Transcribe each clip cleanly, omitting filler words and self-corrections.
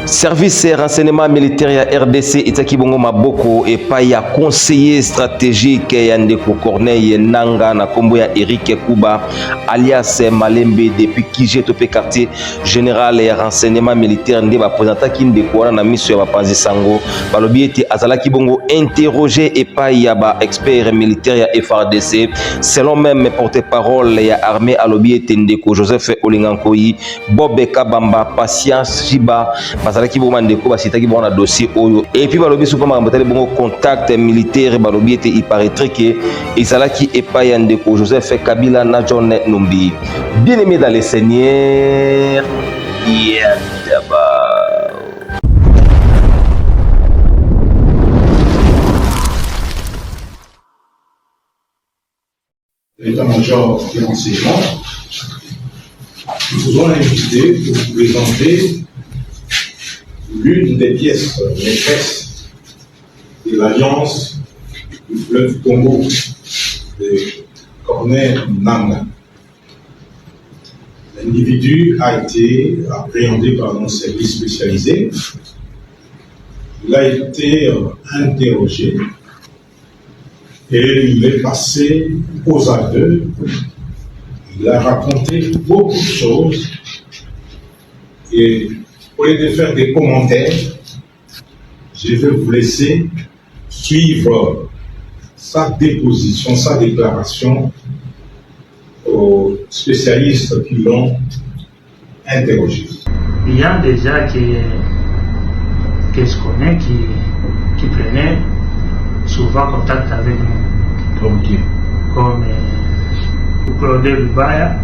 Service et renseignement militaire ya RDC itaki bongo maboko et pas ya conseiller stratégique ya Ndeko Corneille Nanga na kombo ya Eric Kuba alias Malembe depuis Kije topé quartier général et renseignement militaire ndé ba présenta ki Ndeko wana na mission ya bapanzi sango balobi ete azalaki bongo interroger et pas ya ba expert militaire ya FARDC selon même porte-parole ya armée alobi ete Ndeko Joseph Olingankoyi Bobe Kabamba Patience Jiba bazalaki bongo Ndeko basitaki bongo na dossier oyo et puis balobi sous comme batali bongo contact militaire balobi ete il paraîtrait que ezalaki epai ya Ndeko Joseph Kabila na John Numbi. Bien aimé dans les seigneurs, L'état-major des renseignements, nous vous avons invité pour vous présenter l'une des pièces maîtresses de l'Alliance du fleuve Congo de Corneille Nanga. L'individu a été appréhendé par nos services spécialisés. Il a été interrogé et il est passé aux aveux. Il a raconté beaucoup de choses et au lieu de faire des commentaires, je vais vous laisser suivre sa déposition, sa déclaration aux spécialistes qui l'ont interrogé. Il y a des gens que je connais qui prenaient souvent contact avec nous. Comme qui? Comme Claude Lubaya,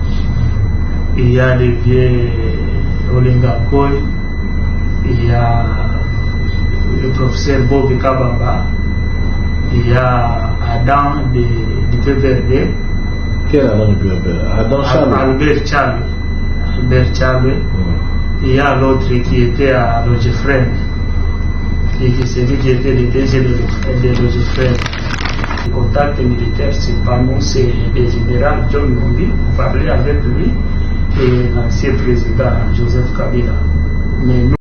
il y a les vieux Olingankoy, il y a le professeur Bobe Kabamba, il y a Adam du PVRD. Quel Adam du PVRD? Adam Charles. Albert Charles. Il y a l'autre qui était à Logifrène, et c'est lui qui était le DG de Logifrène. Le contact militaire, c'est pas nous, c'est le général John Numbi. Vous parlez avec lui et l'ancien président Joseph Kabila. Mais nous,